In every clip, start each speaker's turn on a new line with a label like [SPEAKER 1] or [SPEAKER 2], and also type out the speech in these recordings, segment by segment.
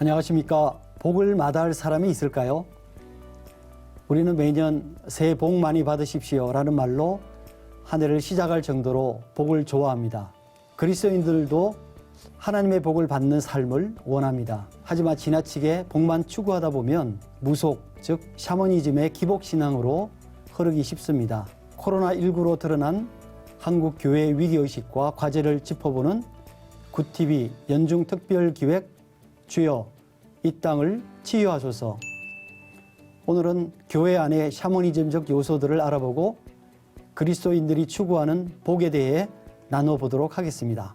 [SPEAKER 1] 안녕하십니까. 복을 마다할 사람이 있을까요? 우리는 매년 새해 복 많이 받으십시오 라는 말로 한 해를 시작할 정도로 복을 좋아합니다. 그리스도인들도 하나님의 복을 받는 삶을 원합니다. 하지만 지나치게 복만 추구하다 보면 무속, 즉 샤머니즘의 기복신앙으로 흐르기 쉽습니다. 코로나19로 드러난 한국 교회의 위기의식과 과제를 짚어보는 굿TV 연중특별기획 주여 이 땅을 치유하소서. 오늘은 교회 안의 샤머니즘적 요소들을 알아보고 그리스도인들이 추구하는 복에 대해 나눠보도록 하겠습니다.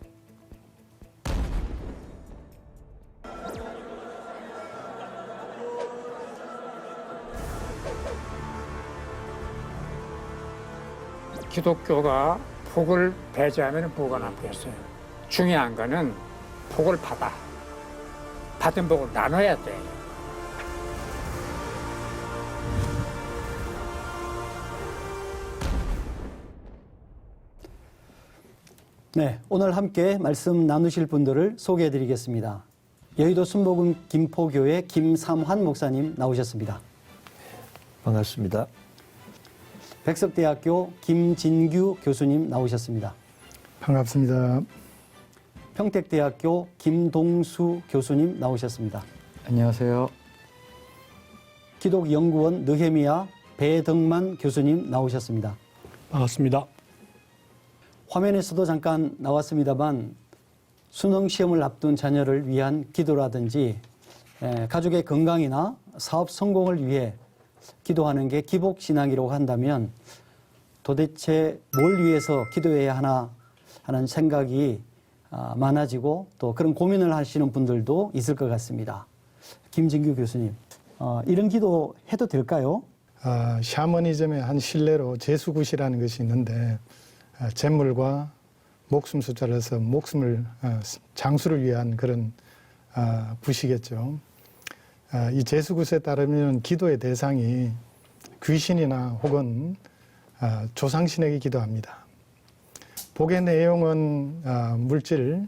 [SPEAKER 2] 기독교가 복을 배제하면 뭐가 나쁘겠어요? 중요한 거는 복을 받은 복을 나눠야 돼.
[SPEAKER 1] 네, 오늘 함께 말씀 나누실 분들을 소개해 드리겠습니다. 여의도 순복음 김포교회 김삼환 목사님 나오셨습니다.
[SPEAKER 3] 반갑습니다.
[SPEAKER 1] 백석대학교 김진규 교수님 나오셨습니다.
[SPEAKER 4] 반갑습니다.
[SPEAKER 1] 평택대학교 김동수 교수님 나오셨습니다.
[SPEAKER 3] 안녕하세요.
[SPEAKER 1] 기독연구원 느헤미야 배덕만 교수님 나오셨습니다.
[SPEAKER 4] 반갑습니다.
[SPEAKER 1] 화면에서도 잠깐 나왔습니다만 수능 시험을 앞둔 자녀를 위한 기도라든지 가족의 건강이나 사업 성공을 위해 기도하는 게 기복신앙이라고 한다면 도대체 뭘 위해서 기도해야 하나 하는 생각이 많아지고 또 그런 고민을 하시는 분들도 있을 것 같습니다. 김진규 교수님, 이런 기도 해도 될까요?
[SPEAKER 4] 샤머니즘의 한 신뢰로 제수굿이라는 것이 있는데 재물과 목숨 숫자를 해서 목숨을 장수를 위한 그런 굿이겠죠. 이 제수굿에 따르면 기도의 대상이 귀신이나 혹은 조상신에게 기도합니다. 복의 내용은 물질,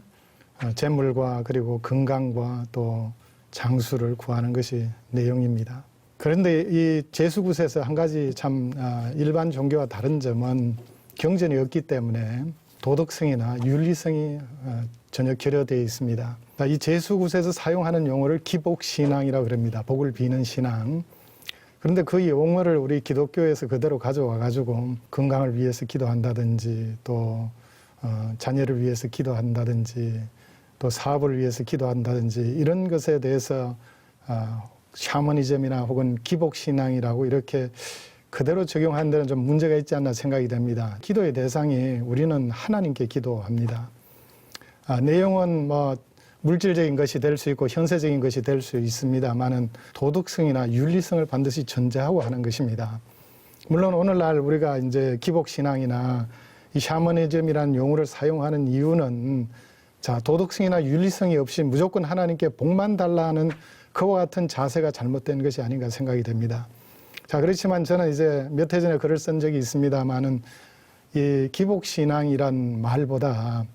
[SPEAKER 4] 재물과 그리고 건강과 또 장수를 구하는 것이 내용입니다. 그런데 이 제수굿에서 한 가지 참 일반 종교와 다른 점은 경전이 없기 때문에 도덕성이나 윤리성이 전혀 결여되어 있습니다. 이 제수굿에서 사용하는 용어를 기복신앙이라고 그럽니다. 복을 비는 신앙. 그런데 그 용어를 우리 기독교에서 그대로 가져와 가지고 건강을 위해서 기도한다든지 또 자녀를 위해서 기도한다든지 또 사업을 위해서 기도한다든지 이런 것에 대해서 샤머니즘이나 혹은 기복신앙이라고 이렇게 그대로 적용하는 데는 좀 문제가 있지 않나 생각이 됩니다. 기도의 대상이 우리는 하나님께 기도합니다. 내용은 뭐 물질적인 것이 될 수 있고 현세적인 것이 될 수 있습니다만은 도덕성이나 윤리성을 반드시 전제하고 하는 것입니다. 물론 오늘날 우리가 이제 기복신앙이나 이 샤머니즘이라는 용어를 사용하는 이유는 도덕성이나 윤리성이 없이 무조건 하나님께 복만 달라는 그와 같은 자세가 잘못된 것이 아닌가 생각이 됩니다. 그렇지만 저는 이제 몇 해 전에 글을 쓴 적이 있습니다만은 이 기복신앙이란 말보다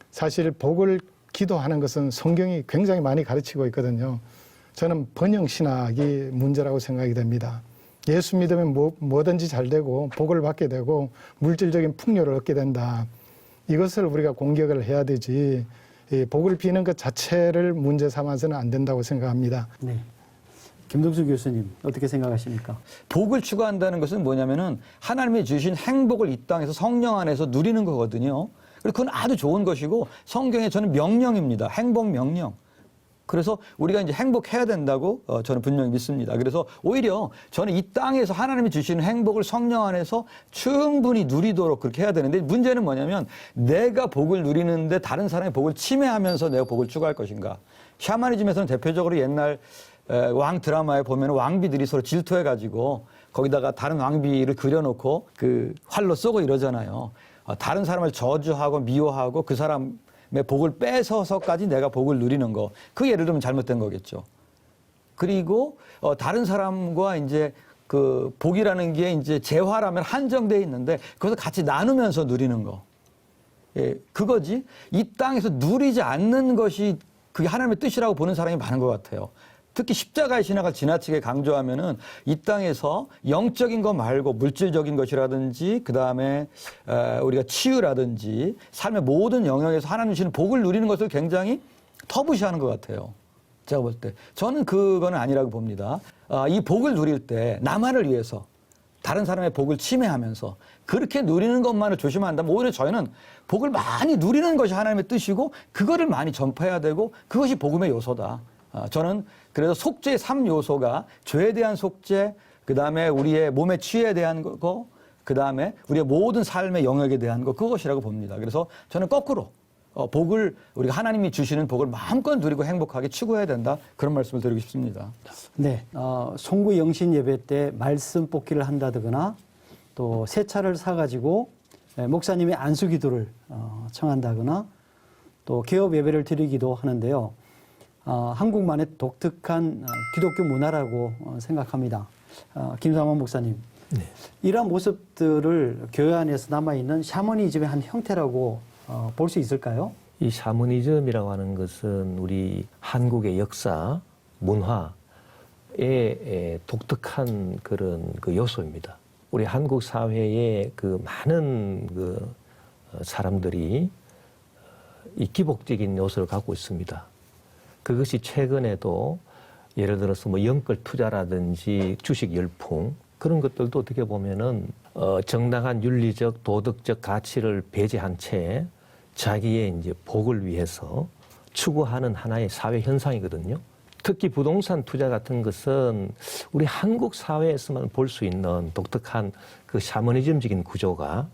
[SPEAKER 4] 사실 복을 기도하는 것은 성경이 굉장히 많이 가르치고 있거든요. 저는 번영신학이 문제라고 생각이 됩니다. 예수 믿으면 뭐든지 잘 되고 복을 받게 되고 물질적인 풍요를 얻게 된다. 이것을 우리가 공격을 해야 되지 복을 비는 것 자체를 문제 삼아서는 안 된다고 생각합니다.
[SPEAKER 1] 네. 김동수 교수님 어떻게 생각하십니까?
[SPEAKER 3] 복을 추구한다는 것은 뭐냐면은 하나님이 주신 행복을 이 땅에서 성령 안에서 누리는 거거든요. 그리고 그건 아주 좋은 것이고 성경에 저는 명령입니다. 행복 명령. 그래서 우리가 이제 행복해야 된다고 저는 분명히 믿습니다. 그래서 오히려 저는 이 땅에서 하나님이 주시는 행복을 성령 안에서 충분히 누리도록 그렇게 해야 되는데 문제는 뭐냐면 내가 복을 누리는데 다른 사람의 복을 침해하면서 내가 복을 추구할 것인가. 샤머니즘에서는 대표적으로 옛날 왕 드라마에 보면 왕비들이 서로 질투해가지고 거기다가 다른 왕비를 그려놓고 그 활로 쏘고 이러잖아요. 다른 사람을 저주하고 미워하고 그 사람의 복을 뺏어서까지 내가 복을 누리는 거. 그 예를 들면 잘못된 거겠죠. 그리고 다른 사람과 이제 그 복이라는 게 이제 재화라면 한정되어 있는데 그것을 같이 나누면서 누리는 거. 예, 그거지. 이 땅에서 누리지 않는 것이 그게 하나님의 뜻이라고 보는 사람이 많은 것 같아요. 특히 십자가의 신학을 지나치게 강조하면은 이 땅에서 영적인 것 말고 물질적인 것이라든지 그다음에 우리가 치유라든지 삶의 모든 영역에서 하나님 주시는 복을 누리는 것을 굉장히 터부시하는 것 같아요. 제가 볼 때. 저는 그거는 아니라고 봅니다. 이 복을 누릴 때 나만을 위해서 다른 사람의 복을 침해하면서 그렇게 누리는 것만을 조심해야 한다면 오히려 저희는 복을 많이 누리는 것이 하나님의 뜻이고 그거를 많이 전파해야 되고 그것이 복음의 요소다. 저는 그래서 속죄의 3요소가 죄에 대한 속죄, 그다음에 우리의 몸의 치유에 대한 거, 그다음에 우리의 모든 삶의 영역에 대한 거 그것이라고 봅니다. 그래서 저는 거꾸로 복을 우리가 하나님이 주시는 복을 마음껏 누리고 행복하게 추구해야 된다. 그런 말씀을 드리고 싶습니다.
[SPEAKER 1] 네, 송구 영신 예배 때 말씀 뽑기를 한다거나 또 새 차를 사가지고 목사님의 안수 기도를 청한다거나 또 개업 예배를 드리기도 하는데요. 한국만의 독특한 기독교 문화라고 생각합니다. 김삼원 목사님,
[SPEAKER 5] 네.
[SPEAKER 1] 이러한 모습들을 교회 안에서 남아있는 샤머니즘의 한 형태라고 볼 수 있을까요?
[SPEAKER 5] 이 샤머니즘이라고 하는 것은 우리 한국의 역사, 문화의 독특한 그런 그 요소입니다. 우리 한국 사회에 그 많은 그 사람들이 이 기복적인 요소를 갖고 있습니다. 그것이 최근에도 예를 들어서 뭐 영끌 투자라든지 주식 열풍 그런 것들도 어떻게 보면은 정당한 윤리적 도덕적 가치를 배제한 채 자기의 이제 복을 위해서 추구하는 하나의 사회 현상이거든요. 특히 부동산 투자 같은 것은 우리 한국 사회에서만 볼 수 있는 독특한 그 샤머니즘적인 구조가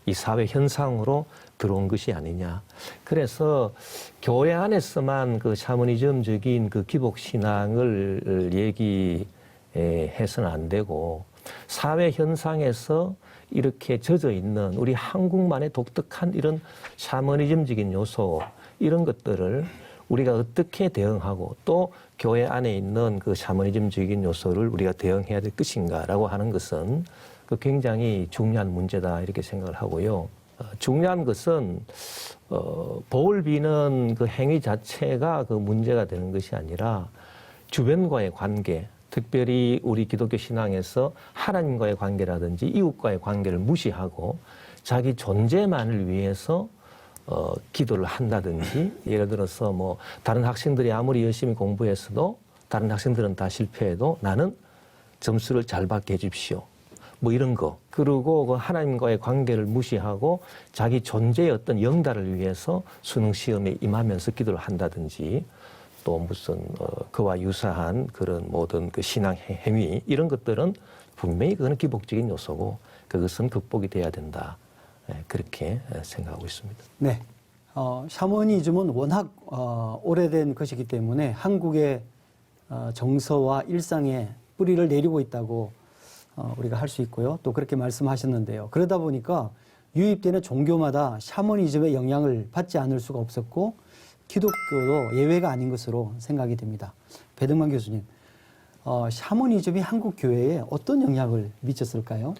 [SPEAKER 5] 이 사회 현상으로 들어온 것이 아니냐. 그래서 교회 안에서만 그 샤머니즘적인 그 기복 신앙을 얘기해서는 안 되고 사회 현상에서 이렇게 젖어 있는 우리 한국만의 독특한 이런 샤머니즘적인 요소 이런 것들을 우리가 어떻게 대응하고 또 교회 안에 있는 그 샤머니즘적인 요소를 우리가 대응해야 될 것인가라고 하는 것은 그 굉장히 중요한 문제다 이렇게 생각을 하고요. 중요한 것은 복을 비는 그 행위 자체가 그 문제가 되는 것이 아니라 주변과의 관계, 특별히 우리 기독교 신앙에서 하나님과의 관계라든지 이웃과의 관계를 무시하고 자기 존재만을 위해서 기도를 한다든지 예를 들어서 뭐 다른 학생들이 아무리 열심히 공부했어도 다른 학생들은 다 실패해도 나는 점수를 잘 받게 해주십시오. 뭐 이런 거. 그리고 그 하나님과의 관계를 무시하고 자기 존재의 어떤 영달을 위해서 수능 시험에 임하면서 기도를 한다든지 또 무슨 그와 유사한 그런 모든 그 신앙 행위 이런 것들은 분명히 그거는 기복적인 요소고 그것은 극복이 돼야 된다. 그렇게 생각하고 있습니다.
[SPEAKER 1] 네. 샤머니즘은 워낙 오래된 것이기 때문에 한국의 정서와 일상에 뿌리를 내리고 있다고 우리가 할 수 있고요. 또 그렇게 말씀하셨는데요. 그러다 보니까 유입되는 종교마다 샤머니즘의 영향을 받지 않을 수가 없었고 기독교도 예외가 아닌 것으로 생각이 됩니다. 배등만 교수님, 샤머니즘이 한국 교회에 어떤 영향을 미쳤을까요?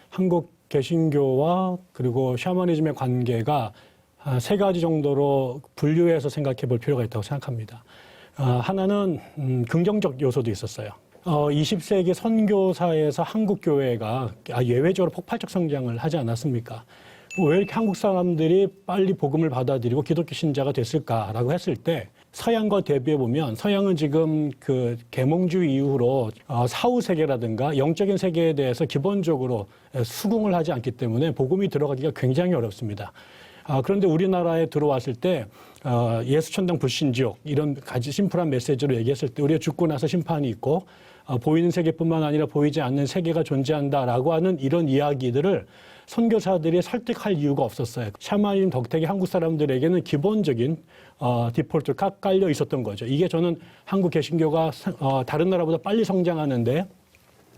[SPEAKER 6] 한국 개신교와 그리고 샤머니즘의 관계가 세 가지 정도로 분류해서 생각해 볼 필요가 있다고 생각합니다. 하나는 긍정적 요소도 있었어요. 20세기 선교사에서 한국 교회가 예외적으로 폭발적 성장을 하지 않았습니까? 왜 이렇게 한국 사람들이 빨리 복음을 받아들이고 기독교 신자가 됐을까라고 했을 때 서양과 대비해 보면 서양은 지금 그 계몽주의 이후로 사후 세계라든가 영적인 세계에 대해서 기본적으로 수긍을 하지 않기 때문에 복음이 들어가기가 굉장히 어렵습니다. 그런데 우리나라에 들어왔을 때 예수천당 불신지옥 이런 심플한 메시지로 얘기했을 때 우리가 죽고 나서 심판이 있고 보이는 세계뿐만 아니라 보이지 않는 세계가 존재한다라고 하는 이런 이야기들을 선교사들이 설득할 이유가 없었어요. 샤머니즘 덕택이 한국 사람들에게는 기본적인 디폴트가 깔려 있었던 거죠. 이게 저는 한국 개신교가 다른 나라보다 빨리 성장하는데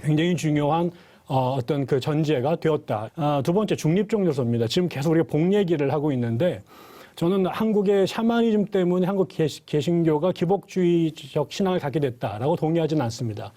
[SPEAKER 6] 굉장히 중요한 어떤 그 전제가 되었다. 두 번째 중립적 요소입니다. 지금 계속 우리가 복 얘기를 하고 있는데 저는 한국의 샤머니즘 때문에 한국 개신교가 기복주의적 신앙을 갖게 됐다라고 동의하지는 않습니다.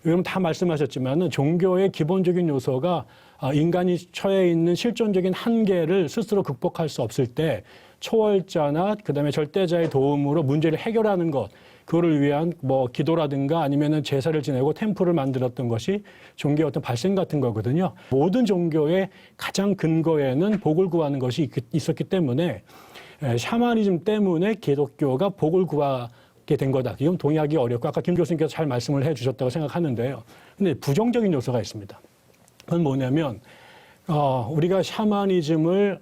[SPEAKER 6] 여러분 다 말씀하셨지만은 종교의 기본적인 요소가 인간이 처해 있는 실존적인 한계를 스스로 극복할 수 없을 때 초월자나 그다음에 절대자의 도움으로 문제를 해결하는 것, 그거를 위한 뭐 기도라든가 아니면은 제사를 지내고 템플을 만들었던 것이 종교의 어떤 발생 같은 거거든요. 모든 종교의 가장 근거에는 복을 구하는 것이 있었기 때문에 샤머니즘 때문에 기독교가 복을 구하게 된 거다. 이건 동의하기 어렵고 아까 김 교수님께서 잘 말씀을 해 주셨다고 생각하는데요. 근데 부정적인 요소가 있습니다. 그건 뭐냐면 우리가 샤머니즘을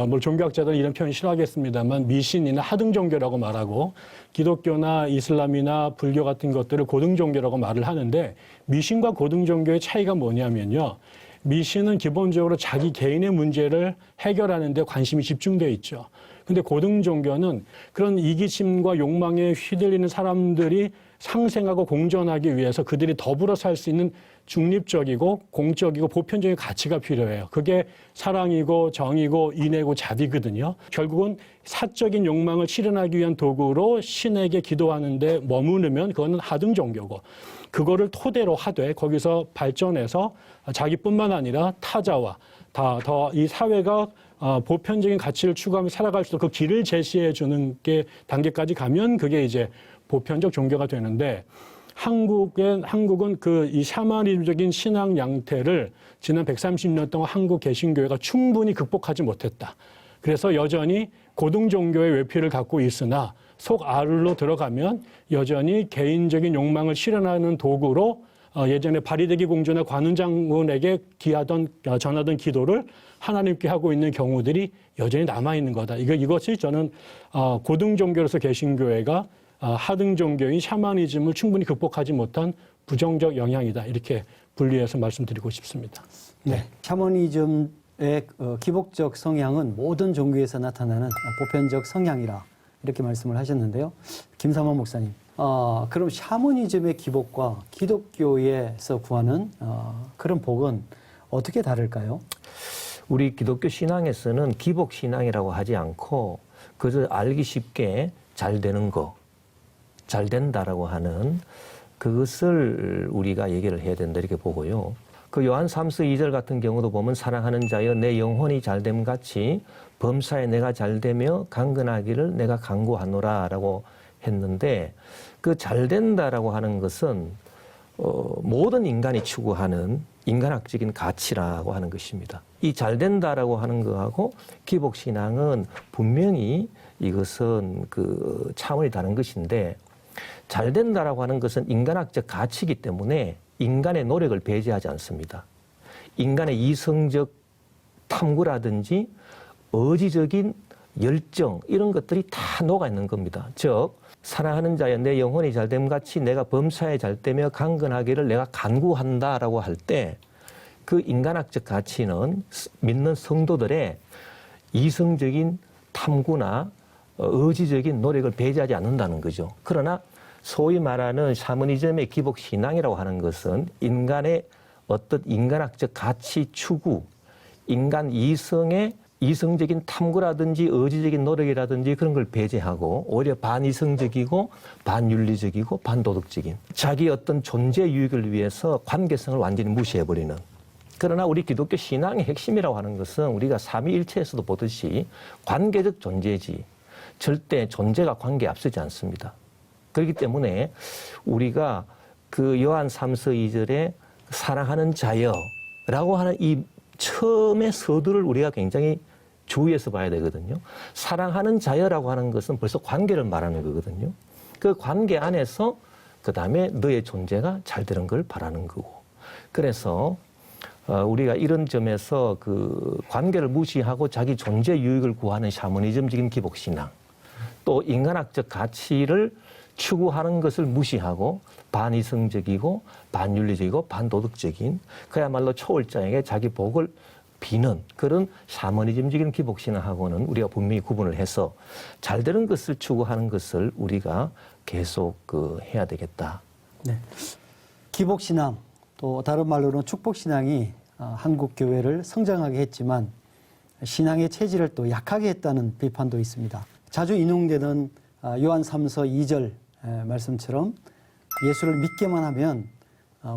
[SPEAKER 6] 뭐 종교학자들은 이런 표현 싫어하겠습니다만 미신이나 하등 종교라고 말하고 기독교나 이슬람이나 불교 같은 것들을 고등 종교라고 말을 하는데 미신과 고등 종교의 차이가 뭐냐면요. 미신은 기본적으로 자기 개인의 문제를 해결하는 데 관심이 집중되어 있죠. 근데 고등 종교는 그런 이기심과 욕망에 휘둘리는 사람들이 상생하고 공존하기 위해서 그들이 더불어 살 수 있는 중립적이고 공적이고 보편적인 가치가 필요해요. 그게 사랑이고 정의고 인애고 자비거든요. 결국은 사적인 욕망을 실현하기 위한 도구로 신에게 기도하는데 머무르면 그거는 하등 종교고 그거를 토대로 하되 거기서 발전해서 자기뿐만 아니라 타자와 더 이 사회가 보편적인 가치를 추구하며 살아갈 수 있도록 그 길을 제시해 주는 게 단계까지 가면 그게 이제 보편적 종교가 되는데 한국은 그 이 샤머니즘적인 신앙 양태를 지난 130년 동안 한국 개신교회가 충분히 극복하지 못했다. 그래서 여전히 고등 종교의 외피를 갖고 있으나 속 안으로 들어가면 여전히 개인적인 욕망을 실현하는 도구로 예전에 바리대기 공주나 관훈장군에게 전하던 기도를 하나님께 하고 있는 경우들이 여전히 남아있는 거다. 이것이 저는 고등 종교로서 개신교회가 하등 종교인 샤머니즘을 충분히 극복하지 못한 부정적 영향이다. 이렇게 분리해서 말씀드리고 싶습니다.
[SPEAKER 1] 네. 샤머니즘의 기복적 성향은 모든 종교에서 나타나는 보편적 성향이라 이렇게 말씀을 하셨는데요. 김삼환 목사님, 그럼 샤머니즘의 기복과 기독교에서 구하는 그런 복은 어떻게 다를까요?
[SPEAKER 5] 우리 기독교 신앙에서는 기복 신앙이라고 하지 않고 그저 알기 쉽게 잘 되는 거, 잘 된다라고 하는 그것을 우리가 얘기를 해야 된다 이렇게 보고요. 그 요한 3서 2절 같은 경우도 보면 사랑하는 자여 내 영혼이 잘됨 같이 범사에 내가 잘되며 강건하기를 내가 간구하노라라고 했는데 그 잘된다라고 하는 것은 모든 인간이 추구하는 인간학적인 가치라고 하는 것입니다. 이 잘된다라고 하는 거하고 기복신앙은 분명히 이것은 그 차원이 다른 것인데 잘된다라고 하는 것은 인간학적 가치이기 때문에 인간의 노력을 배제하지 않습니다. 인간의 이성적 탐구라든지 의지적인 열정 이런 것들이 다 녹아있는 겁니다. 즉 사랑하는 자여 내 영혼이 잘됨 같이 내가 범사에 잘되며 강건하기를 내가 간구한다라고 할 때 그 인간학적 가치는 믿는 성도들의 이성적인 탐구나 의지적인 노력을 배제하지 않는다는 거죠. 그러나 소위 말하는 샤머니즘의 기복 신앙이라고 하는 것은 인간의 어떤 인간학적 가치 추구, 인간 이성의 이성적인 탐구라든지 의지적인 노력이라든지 그런 걸 배제하고 오히려 반이성적이고 반윤리적이고 반도덕적인 자기 어떤 존재 유익을 위해서 관계성을 완전히 무시해버리는. 그러나 우리 기독교 신앙의 핵심이라고 하는 것은 우리가 삼위일체에서도 보듯이 관계적 존재지 절대 존재가 관계에 앞서지 않습니다. 그렇기 때문에 우리가 그 요한 3서 2절에 사랑하는 자여라고 하는 이 처음의 서두를 우리가 굉장히 주의해서 봐야 되거든요. 사랑하는 자여라고 하는 것은 벌써 관계를 말하는 거거든요. 그 관계 안에서 그 다음에 너의 존재가 잘 되는 걸 바라는 거고. 그래서 우리가 이런 점에서 그 관계를 무시하고 자기 존재 유익을 구하는 샤머니즘적인 기복신앙, 또 인간학적 가치를 추구하는 것을 무시하고 반이성적이고 반윤리적이고 반도덕적인 그야말로 초월자에게 자기 복을 비는 그런 샤머니즘적인 기복신앙하고는 우리가 분명히 구분을 해서 잘 되는 것을 추구하는 것을 우리가 계속 해야 되겠다.
[SPEAKER 1] 네. 기복신앙, 또 다른 말로는 축복신앙이 한국 교회를 성장하게 했지만 신앙의 체질을 또 약하게 했다는 비판도 있습니다. 자주 인용되는 요한 3서 2절 말씀처럼 예수를 믿기만 하면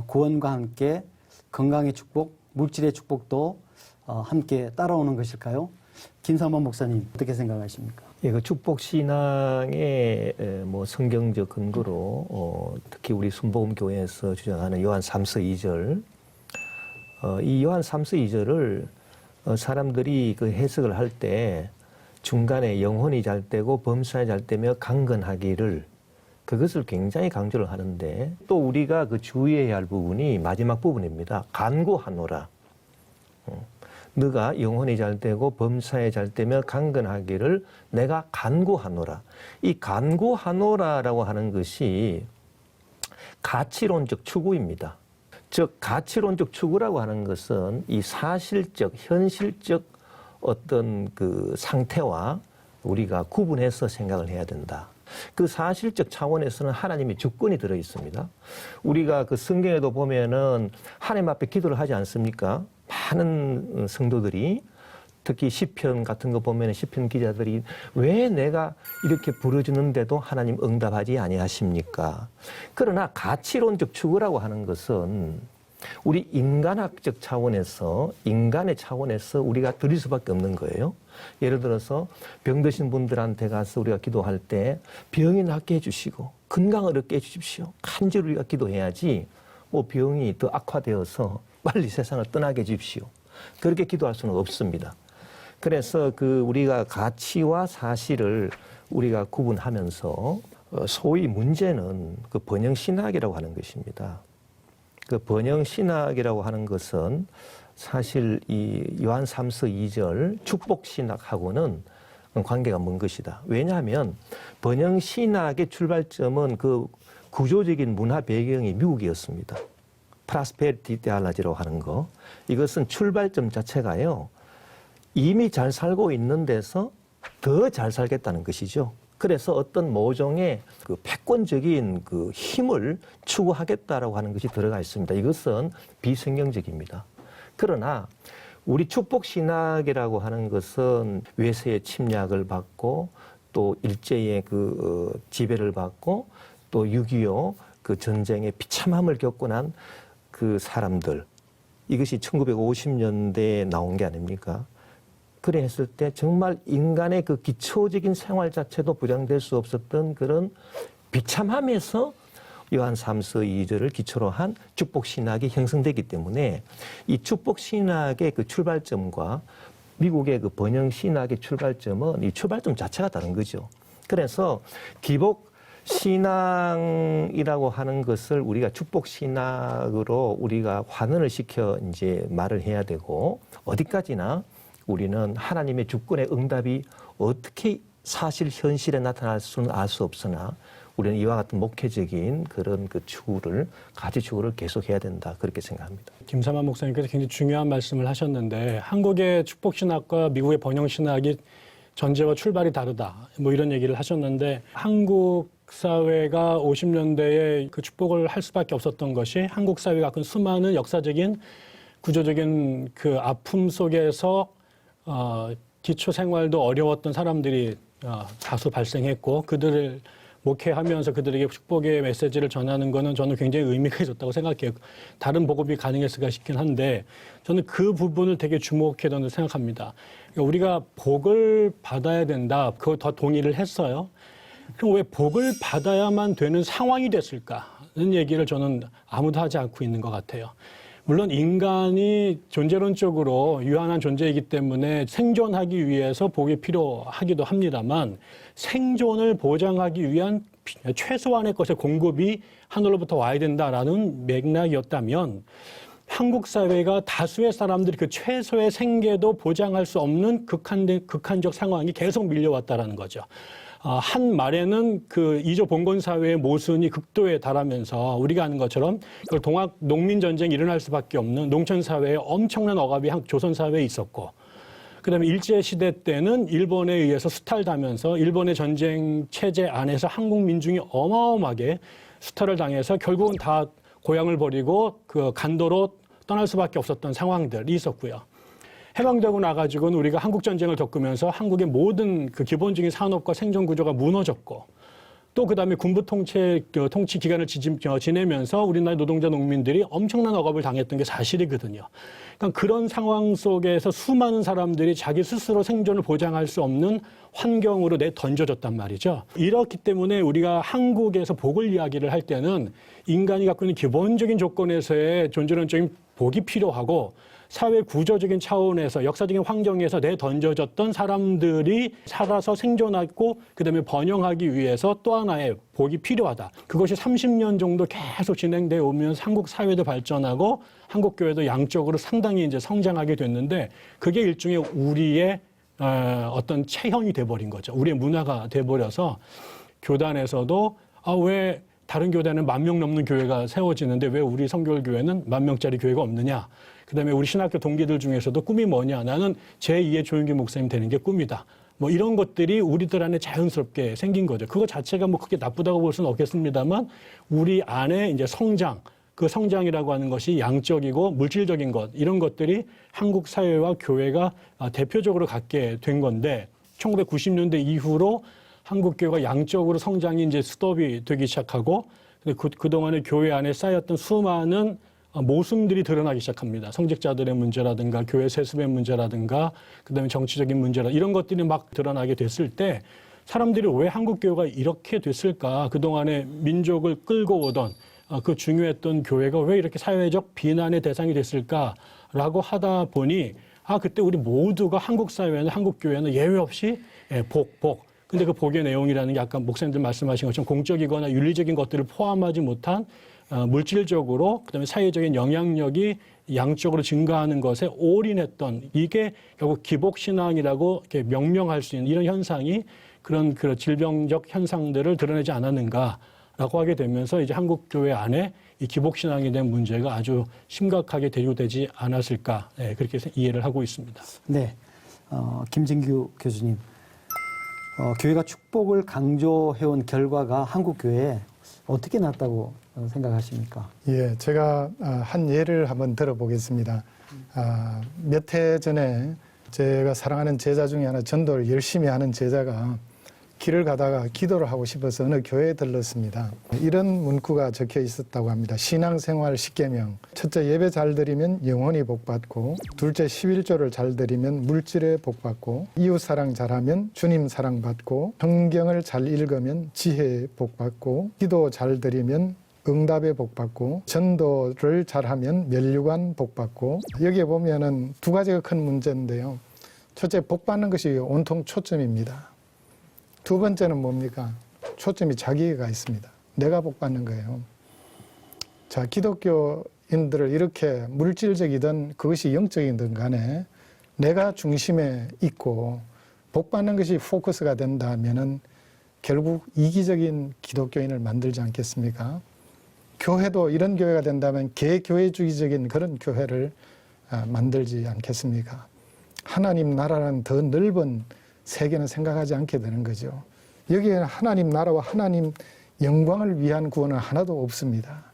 [SPEAKER 1] 구원과 함께 건강의 축복, 물질의 축복도 함께 따라오는 것일까요? 김삼원 목사님 어떻게 생각하십니까?
[SPEAKER 5] 예, 그 축복 신앙의 뭐 성경적 근거로 특히 우리 순복음 교회에서 주장하는 요한 3서 2절, 이 요한 3서 2절을 사람들이 그 해석을 할 때 중간에 영혼이 잘 되고 범사에 잘 되며 강건하기를, 그것을 굉장히 강조를 하는데, 또 우리가 그 주의해야 할 부분이 마지막 부분입니다. 간구하노라. 너가 영혼이 잘 되고 범사에 잘 되며 강건하기를 내가 간구하노라. 이 간구하노라라고 하는 것이 가치론적 추구입니다. 즉 가치론적 추구라고 하는 것은 이 사실적, 현실적 어떤 그 상태와 우리가 구분해서 생각을 해야 된다. 그 사실적 차원에서는 하나님의 주권이 들어 있습니다. 우리가 그 성경에도 보면은 하나님 앞에 기도를 하지 않습니까? 많은 성도들이, 특히 시편 같은 거 보면 시편 기자들이 왜 내가 이렇게 부르짖는데도 하나님 응답하지 아니하십니까? 그러나 가치론적 추구라고 하는 것은 우리 인간학적 차원에서, 인간의 차원에서 우리가 드릴 수밖에 없는 거예요. 예를 들어서 병 드신 분들한테 가서 우리가 기도할 때 병이 낫게 해주시고 건강을 얻게 해주십시오. 간절히 우리가 기도해야지 뭐 병이 더 악화되어서 빨리 세상을 떠나게 해주십시오. 그렇게 기도할 수는 없습니다. 그래서 그 우리가 가치와 사실을 우리가 구분하면서 소위 문제는 그 번영신학이라고 하는 것입니다. 그 번영신학이라고 하는 것은 사실 이 요한 3서 2절 축복신학하고는 관계가 먼 것이다. 왜냐하면 번영신학의 출발점은 그 구조적인 문화 배경이 미국이었습니다. 프라스페리티 테올로지라고 하는 거. 이것은 출발점 자체가요, 이미 잘 살고 있는 데서 더 잘 살겠다는 것이죠. 그래서 어떤 모종의 그 패권적인 그 힘을 추구하겠다라고 하는 것이 들어가 있습니다. 이것은 비성경적입니다. 그러나 우리 축복신학이라고 하는 것은 외세의 침략을 받고 또 일제의 그 지배를 받고 또 6.25 그 전쟁의 비참함을 겪고 난 그 사람들, 이것이 1950년대에 나온 게 아닙니까? 그래 했을 때 정말 인간의 그 기초적인 생활 자체도 보장될 수 없었던 그런 비참함에서 요한 3서 2절을 기초로 한 축복신학이 형성되기 때문에 이 축복신학의 그 출발점과 미국의 그 번영신학의 출발점은 이 출발점 자체가 다른 거죠. 그래서 기복 신앙이라고 하는 것을 우리가 축복신학으로 우리가 환원을 시켜 이제 말을 해야 되고, 어디까지나 우리는 하나님의 주권의 응답이 어떻게 사실 현실에 나타날 수는 알 수 없으나 우리는 이와 같은 목회적인 그런 그 추구를, 가치 추구를 계속해야 된다, 그렇게 생각합니다.
[SPEAKER 6] 김삼환 목사님께서 굉장히 중요한 말씀을 하셨는데, 한국의 축복신학과 미국의 번영신학이 전제와 출발이 다르다, 뭐 이런 얘기를 하셨는데, 한국 사회가 50년대에 그 축복을 할 수밖에 없었던 것이 한국 사회가 갖은 수많은 역사적인 구조적인 그 아픔 속에서 기초 생활도 어려웠던 사람들이 다수 발생했고, 그들을 목회하면서 그들에게 축복의 메시지를 전하는 거는 저는 굉장히 의미가 있었다고 생각해요. 다른 복음이 가능했을까 싶긴 한데, 저는 그 부분을 되게 주목해야 생각합니다. 그러니까 우리가 복을 받아야 된다, 그거 더 동의를 했어요. 그럼 왜 복을 받아야만 되는 상황이 됐을까는 얘기를 저는 아무도 하지 않고 있는 것 같아요. 물론 인간이 존재론적으로 유한한 존재이기 때문에 생존하기 위해서 복이 필요하기도 합니다만, 생존을 보장하기 위한 최소한의 것의 공급이 하늘로부터 와야 된다라는 맥락이었다면, 한국 사회가 다수의 사람들이 그 최소의 생계도 보장할 수 없는 극한적 상황이 계속 밀려왔다라는 거죠. 한 말에는 그 이조 봉건 사회의 모순이 극도에 달하면서 우리가 아는 것처럼 동학 농민 전쟁이 일어날 수밖에 없는 농촌 사회에 엄청난 억압이 조선 사회에 있었고, 그다음에 일제 시대 때는 일본에 의해서 수탈당하면서 일본의 전쟁 체제 안에서 한국 민중이 어마어마하게 수탈을 당해서 결국은 다 고향을 버리고 그 간도로 떠날 수밖에 없었던 상황들이 있었고요. 해방되고 나가지고는 우리가 한국 전쟁을 겪으면서 한국의 모든 그 기본적인 산업과 생존 구조가 무너졌고, 또 그다음에 군부 통치 기간을 지내면서 우리나라 노동자 농민들이 엄청난 억압을 당했던 게 사실이거든요. 그러니까 그런 상황 속에서 수많은 사람들이 자기 스스로 생존을 보장할 수 없는 환경으로 내던져졌단 말이죠. 이렇기 때문에 우리가 한국에서 복을 이야기를 할 때는 인간이 갖고 있는 기본적인 조건에서의 존재론적인 복이 필요하고 사회 구조적인 차원에서 역사적인 환경에서 내던져졌던 사람들이 살아서 생존하고 그다음에 번영하기 위해서 또 하나의 복이 필요하다. 그것이 30년 정도 계속 진행되어 오면서 한국 사회도 발전하고 한국 교회도 양적으로 상당히 이제 성장하게 됐는데 그게 일종의 우리의 어떤 체형이 돼버린 거죠. 우리의 문화가 돼버려서 교단에서도 왜 다른 교단은 10,000명 넘는 교회가 세워지는데 왜 우리 성결교회는 10,000명짜리 교회가 없느냐. 그다음에 우리 신학교 동기들 중에서도 꿈이 뭐냐. 나는 제2의 조윤기 목사님 되는 게 꿈이다. 뭐 이런 것들이 우리들 안에 자연스럽게 생긴 거죠. 그거 자체가 뭐 크게 나쁘다고 볼 수는 없겠습니다만 우리 안에 이제 성장, 그 성장이라고 하는 것이 양적이고 물질적인 것, 이런 것들이 한국 사회와 교회가 대표적으로 갖게 된 건데 1990년대 이후로 한국 교회가 양적으로 성장이 이제 스톱이 되기 시작하고 그동안에 교회 안에 쌓였던 수많은 모순들이 드러나기 시작합니다. 성직자들의 문제라든가 교회 세습의 문제라든가 그다음에 정치적인 문제라 이런 것들이 막 드러나게 됐을 때 사람들이 왜 한국 교회가 이렇게 됐을까? 그동안에 민족을 끌고 오던 그 중요했던 교회가 왜 이렇게 사회적 비난의 대상이 됐을까라고 하다 보니 그때 우리 모두가 한국 사회는 한국 교회는 예외 없이 복. 근데 그 복의 내용이라는 게 아까 목사님들 말씀하신 것처럼 공적이거나 윤리적인 것들을 포함하지 못한 물질적으로 그다음에 사회적인 영향력이 양적으로 증가하는 것에 올인했던 이게 결국 기복신앙이라고 이렇게 명명할 수 있는 이런 현상이 그런 질병적 현상들을 드러내지 않았는가라고 하게 되면서 이제 한국 교회 안에 이 기복신앙에 대한 문제가 아주 심각하게 대두되지 않았을까 그렇게 이해를 하고 있습니다.
[SPEAKER 1] 네, 김진규 교수님, 교회가 축복을 강조해온 결과가 한국 교회에 어떻게 났다고 생각하십니까?
[SPEAKER 4] 예, 제가 한 예를 한번 들어보겠습니다. 몇 해 전에 제가 사랑하는 제자 중에 하나 전도를 열심히 하는 제자가 길을 가다가 기도를 하고 싶어서 어느 교회에 들렀습니다. 이런 문구가 적혀 있었다고 합니다. 신앙생활 10계명. 첫째, 예배 잘 드리면 영혼이 복받고, 둘째, 11조를 잘 드리면 물질에 복받고, 이웃사랑 잘하면 주님 사랑받고, 성경을 잘 읽으면 지혜에 복받고, 기도 잘 드리면 응답에 복받고, 전도를 잘하면 면류관 복받고. 여기에 보면은 두 가지가 큰 문제인데요. 첫째, 복받는 것이 온통 초점입니다. 두 번째는 뭡니까? 초점이 자기가 있습니다. 내가 복받는 거예요. 자, 기독교인들을 이렇게 물질적이든 그것이 영적이든 간에 내가 중심에 있고 복받는 것이 포커스가 된다면은 결국 이기적인 기독교인을 만들지 않겠습니까? 교회도 이런 교회가 된다면 개교회주의적인 그런 교회를 만들지 않겠습니까? 하나님 나라는 더 넓은 세계는 생각하지 않게 되는 거죠. 여기에는 하나님 나라와 하나님 영광을 위한 구원은 하나도 없습니다.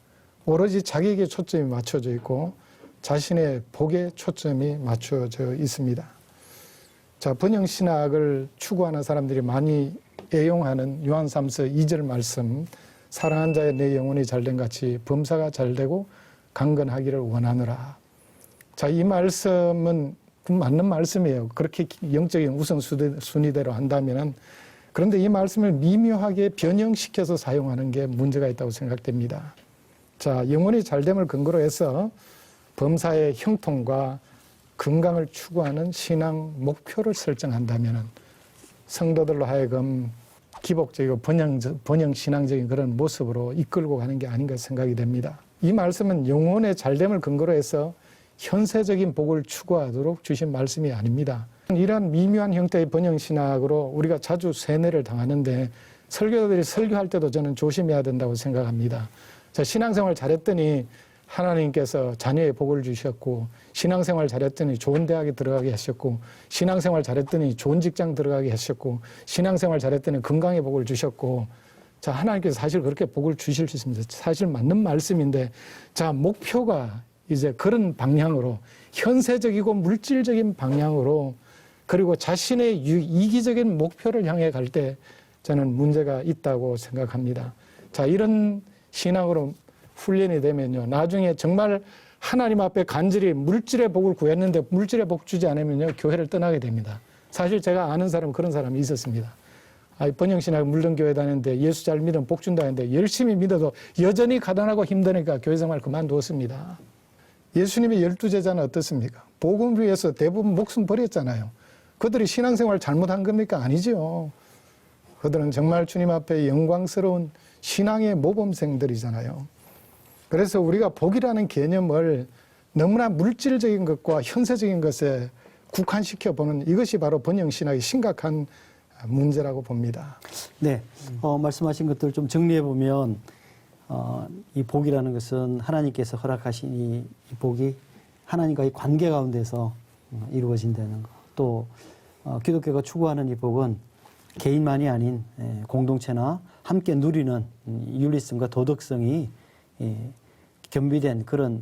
[SPEAKER 4] 오로지 자기에게 초점이 맞춰져 있고 자신의 복에 초점이 맞춰져 있습니다. 자, 번영신학을 추구하는 사람들이 많이 애용하는 요한 3서 2절 말씀, 사랑한 자의 내 영혼이 잘된 같이 범사가 잘되고 강건하기를 원하노라. 자, 이 말씀은 맞는 말씀이에요. 그렇게 영적인 우선순위대로 한다면은. 그런데 이 말씀을 미묘하게 변형시켜서 사용하는 게 문제가 있다고 생각됩니다. 자, 영혼이 잘됨을 근거로 해서 범사의 형통과 건강을 추구하는 신앙 목표를 설정한다면은 성도들로 하여금 기복적이고 번영신앙적인 그런 모습으로 이끌고 가는 게 아닌가 생각이 됩니다. 이 말씀은 영혼의 잘됨을 근거로 해서 현세적인 복을 추구하도록 주신 말씀이 아닙니다. 이러한 미묘한 형태의 번영신학으로 우리가 자주 세뇌를 당하는데 설교들이 설교할 때도 저는 조심해야 된다고 생각합니다. 자, 신앙생활 잘했더니 하나님께서 자녀의 복을 주셨고, 신앙생활 잘했더니 좋은 대학에 들어가게 하셨고, 신앙생활 잘했더니 좋은 직장 들어가게 하셨고, 신앙생활 잘했더니 건강의 복을 주셨고, 자, 하나님께서 사실 그렇게 복을 주실 수 있습니다. 사실 맞는 말씀인데, 자, 목표가 이제 그런 방향으로 현세적이고 물질적인 방향으로 그리고 자신의 이기적인 목표를 향해 갈 때 저는 문제가 있다고 생각합니다. 자, 이런 신앙으로 훈련이 되면요. 나중에 정말 하나님 앞에 간절히 물질의 복을 구했는데 물질의 복 주지 않으면요. 교회를 떠나게 됩니다. 사실 제가 아는 사람 그런 사람이 있었습니다. 번영신학 물론 교회 다녔는데 예수 잘 믿으면 복 준다 했는데 열심히 믿어도 여전히 가난하고 힘드니까 교회 생활 그만두었습니다. 예수님의 12제자는 어떻습니까? 복음을 위해서 대부분 목숨 버렸잖아요. 그들이 신앙생활 잘못한 겁니까? 아니죠. 그들은 정말 주님 앞에 영광스러운 신앙의 모범생들이잖아요. 그래서 우리가 복이라는 개념을 너무나 물질적인 것과 현세적인 것에 국한시켜 보는 이것이 바로 번영신학의 심각한 문제라고 봅니다.
[SPEAKER 1] 네, 말씀하신 것들 좀 정리해 보면 이 복이라는 것은 하나님께서 허락하신 이 복이 하나님과의 관계 가운데서 이루어진다는 것. 또 기독교가 추구하는 이 복은 개인만이 아닌 공동체나 함께 누리는 윤리성과 도덕성이 겸비된 그런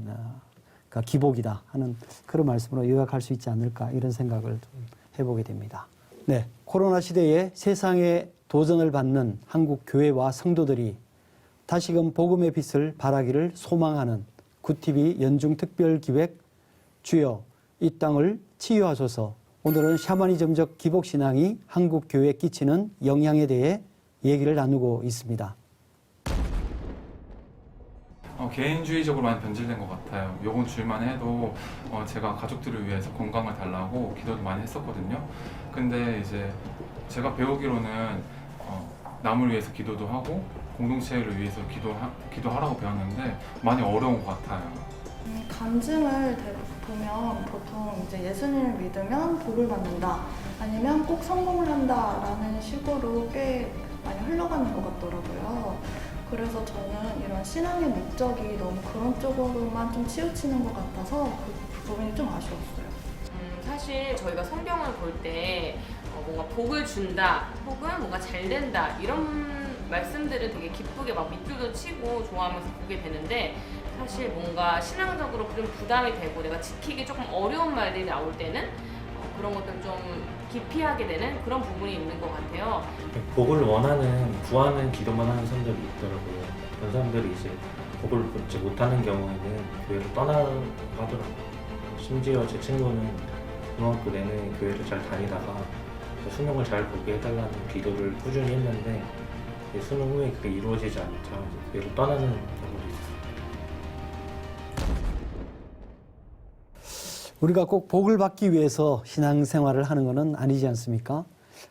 [SPEAKER 1] 기복이다 하는 그런 말씀으로 요약할 수 있지 않을까 이런 생각을 좀 해보게 됩니다. 네, 코로나 시대에 세상에 도전을 받는 한국 교회와 성도들이 다시금 복음의 빛을 발하기를 소망하는 굿TV 연중 특별 기획 주여 이 땅을 치유하소서. 오늘은 샤머니즘적 기복신앙이 한국 교회에 끼치는 영향에 대해 얘기를 나누고 있습니다.
[SPEAKER 7] 개인주의적으로 많이 변질된 것 같아요. 요번 주일만 해도 제가 가족들을 위해서 건강을 달라고 기도도 많이 했었거든요. 근데 이제 제가 배우기로는 남을 위해서 기도도 하고 공동체를 위해서 기도하라고 배웠는데 많이 어려운 것 같아요.
[SPEAKER 8] 간증을 보면 보통 이제 예수님을 믿으면 복을 받는다 아니면 꼭 성공을 한다라는 식으로 꽤 많이 흘러가는 것 같더라고요. 그래서 저는 이런 신앙의 목적이 너무 그런 쪽으로만 좀 치우치는 것 같아서 그 부분이 좀 아쉬웠어요.
[SPEAKER 9] 사실 저희가 성경을 볼 때 뭔가 복을 준다 혹은 뭔가 잘 된다 이런 말씀들을 되게 기쁘게 막 밑줄도 치고 좋아하면서 보게 되는데 사실 뭔가 신앙적으로 좀 부담이 되고 내가 지키기 조금 어려운 말들이 나올 때는 그런 것들 좀 기피하게 되는 그런 부분이 있는 것 같아요.
[SPEAKER 10] 복을 원하는, 구하는 기도만 하는 사람들이 있더라고요. 그런 사람들이 이제 복을 받지 못하는 경우에는 교회를 떠나가더라고요. 심지어 제 친구는 중학교 내내 교회를 잘 다니다가 수능을 잘 보게 해달라는 기도를 꾸준히 했는데 수능 후에 그게 이루어지지 않자 교회를 떠나는 경우도 있었어요.
[SPEAKER 1] 우리가 꼭 복을 받기 위해서 신앙생활을 하는 것은 아니지 않습니까?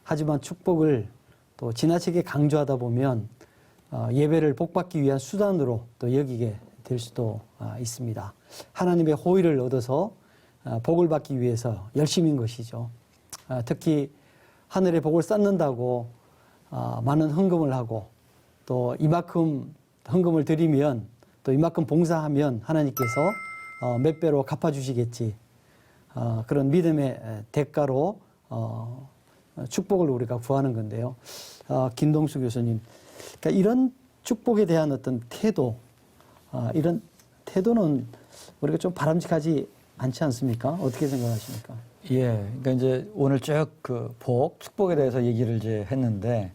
[SPEAKER 1] 하지만 축복을 또 지나치게 강조하다 보면 예배를 복받기 위한 수단으로 또 여기게 될 수도 있습니다. 하나님의 호의를 얻어서 복을 받기 위해서 열심인 것이죠. 특히 하늘의 복을 쌓는다고 많은 헌금을 하고 또 이만큼 헌금을 드리면 또 이만큼 봉사하면 하나님께서 몇 배로 갚아주시겠지. 그런 믿음의 대가로 축복을 우리가 구하는 건데요. 김동수 교수님, 그러니까 이런 축복에 대한 어떤 태도, 이런 태도는 우리가 좀 바람직하지 않지 않습니까? 어떻게 생각하십니까?
[SPEAKER 3] 예, 그러니까 이제 오늘 쭉 그 복, 축복에 대해서 얘기를 이제 했는데,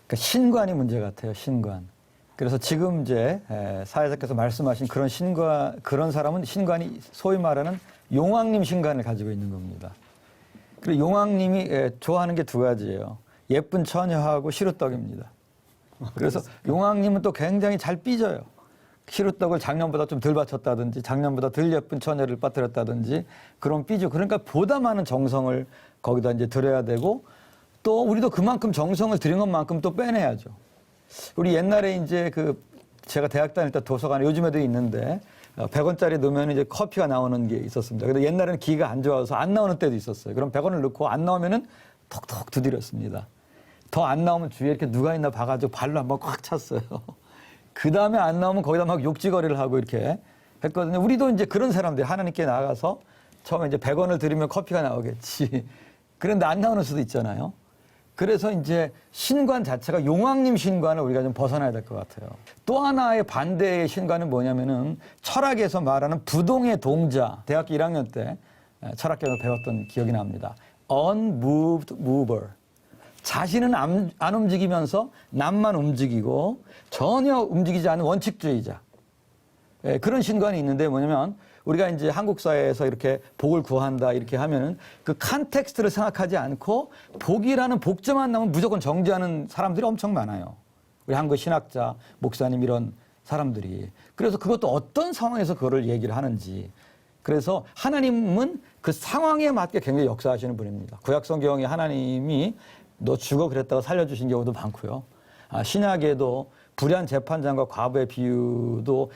[SPEAKER 3] 그러니까 신관이 문제 같아요, 신관. 그래서 지금 이제 사회자께서 말씀하신 그런 신관, 그런 사람은 신관이 소위 말하는 용왕님 신관을 가지고 있는 겁니다. 그리고 용왕님이 좋아하는 게 두 가지예요. 예쁜 처녀하고 시루떡입니다. 그래서 용왕님은 또 굉장히 잘 삐져요. 시루떡을 작년보다 좀 덜 바쳤다든지 작년보다 덜 예쁜 처녀를 빠뜨렸다든지 그런 삐져. 그러니까 보다 많은 정성을 거기다 이제 들여야 되고 또 우리도 그만큼 정성을 들인 것만큼 또 빼내야죠. 우리 옛날에 이제 제가 대학 다닐 때 도서관에 요즘에도 있는데 100원짜리 넣으면 이제 커피가 나오는 게 있었습니다. 근데 옛날에는 기가 안 좋아서 안 나오는 때도 있었어요. 그럼 100원을 넣고 안 나오면은 톡톡 두드렸습니다. 더 안 나오면 주위에 이렇게 누가 있나 봐가지고 발로 한번 꽉 찼어요. 그 다음에 안 나오면 거기다 막 욕지거리를 하고 이렇게 했거든요. 우리도 이제 그런 사람들 하나님께 나가서 처음에 이제 100원을 드리면 커피가 나오겠지. 그런데 안 나오는 수도 있잖아요. 그래서 이제 신관 자체가 용왕님 신관을 우리가 좀 벗어나야 될 것 같아요. 또 하나의 반대의 신관은 뭐냐면은 철학에서 말하는 부동의 동자. 대학교 1학년 때 철학교에서 배웠던 기억이 납니다. unmoved mover. 자신은 안 움직이면서 남만 움직이고 전혀 움직이지 않는 원칙주의자. 예, 그런 신관이 있는데 뭐냐면 우리가 이제 한국 사회에서 이렇게 복을 구한다 이렇게 하면은 그 컨텍스트를 생각하지 않고 복이라는 복제만 나오면 무조건 정죄하는 사람들이 엄청 많아요. 우리 한국 신학자, 목사님 이런 사람들이. 그래서 그것도 어떤 상황에서 그거를 얘기를 하는지. 그래서 하나님은 그 상황에 맞게 굉장히 역사하시는 분입니다. 구약 성경에 하나님이 너 죽어 그랬다가 살려주신 경우도 많고요. 신약에도 불의한 재판장과 과부의 비유도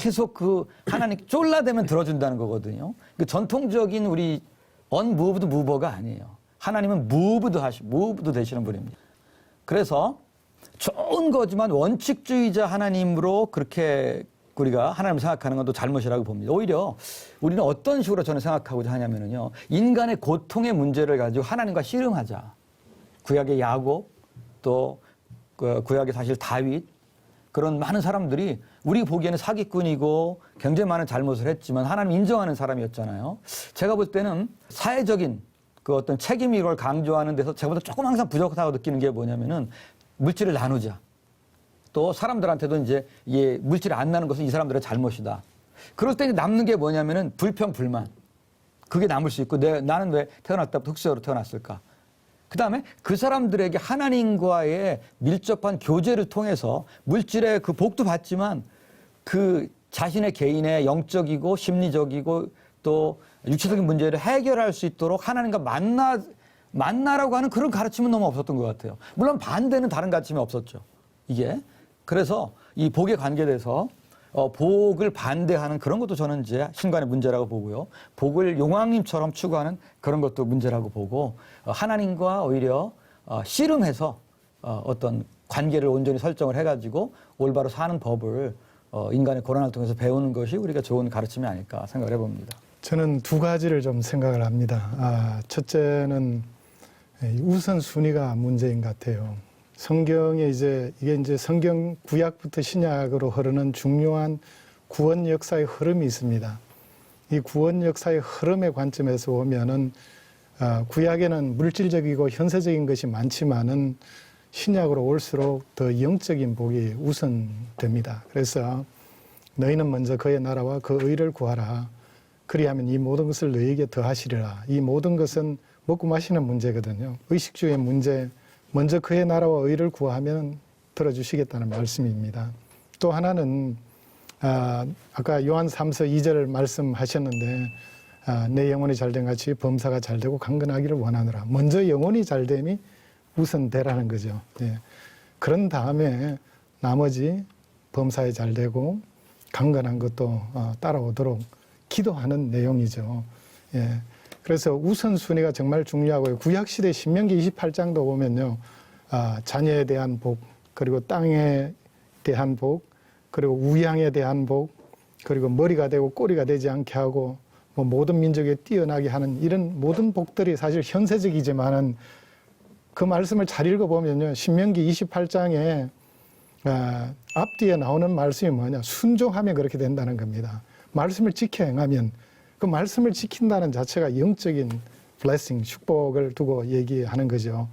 [SPEAKER 3] 계속 그 하나님 쫄라대면 들어준다는 거거든요. 그 전통적인 우리 unmoved mover가 아니에요. 하나님은 move도 되시는 분입니다. 그래서 좋은 거지만 원칙주의자 하나님으로 그렇게 우리가 하나님을 생각하는 건 또 잘못이라고 봅니다. 오히려 우리는 어떤 식으로 저는 생각하고자 하냐면요. 인간의 고통의 문제를 가지고 하나님과 씨름하자. 구약의 야곱, 또 구약의 사실 다윗, 그런 많은 사람들이 우리 보기에는 사기꾼이고 굉장히 많은 잘못을 했지만 하나님 인정하는 사람이었잖아요. 제가 볼 때는 사회적인 그 어떤 책임 이걸 강조하는 데서 제가보다 조금 항상 부족하다고 느끼는 게 뭐냐면은 물질을 나누자. 또 사람들한테도 이제 물질이 안 나는 것은 이 사람들의 잘못이다. 그럴 때 남는 게 뭐냐면은 불평, 불만. 그게 남을 수 있고 나는 왜 태어났을 때부터 흑수저로 태어났을까? 그 다음에 그 사람들에게 하나님과의 밀접한 교제를 통해서 물질의 그 복도 받지만 그 자신의 개인의 영적이고 심리적이고 또 육체적인 문제를 해결할 수 있도록 하나님과 만나라고 하는 그런 가르침은 너무 없었던 것 같아요. 물론 반대는 다른 가르침이 없었죠. 이게. 그래서 이 복에 관계돼서 복을 반대하는 그런 것도 저는 이제 신관의 문제라고 보고요. 복을 용왕님처럼 추구하는 그런 것도 문제라고 보고 하나님과 오히려 씨름해서 어떤 관계를 온전히 설정을 해가지고 올바로 사는 법을 인간의 고난을 통해서 배우는 것이 우리가 좋은 가르침이 아닐까 생각을 해봅니다.
[SPEAKER 4] 저는 두 가지를 좀 생각을 합니다. 첫째는 우선순위가 문제인 것 같아요. 성경에 이게 이제 성경 구약부터 신약으로 흐르는 중요한 구원 역사의 흐름이 있습니다. 이 구원 역사의 흐름의 관점에서 보면은 구약에는 물질적이고 현세적인 것이 많지만은 신약으로 올수록 더 영적인 복이 우선됩니다. 그래서 너희는 먼저 그의 나라와 그 의를 구하라. 그리하면 이 모든 것을 너희에게 더하시리라. 이 모든 것은 먹고 마시는 문제거든요. 의식주의 문제. 먼저 그의 나라와 의를 구하면 들어주시겠다는 말씀입니다. 또 하나는 아까 요한 3서 2절 말씀하셨는데 내 영혼이 잘된 같이 범사가 잘되고 강건하기를 원하노라. 먼저 영혼이 잘됨이 우선되라는 거죠. 예. 그런 다음에 나머지 범사에 잘되고 강건한 것도 따라오도록 기도하는 내용이죠. 예. 그래서 우선순위가 정말 중요하고요. 구약시대 신명기 28장도 보면요. 자녀에 대한 복, 그리고 땅에 대한 복, 그리고 우양에 대한 복, 그리고 머리가 되고 꼬리가 되지 않게 하고 뭐 모든 민족에 뛰어나게 하는 이런 모든 복들이 사실 현세적이지만은 그 말씀을 잘 읽어보면요. 신명기 28장에 앞뒤에 나오는 말씀이 뭐냐. 순종하면 그렇게 된다는 겁니다. 말씀을 지켜 행하면 그 말씀을 지킨다는 자체가 영적인 블레싱, 축복을 두고 얘기하는 거죠.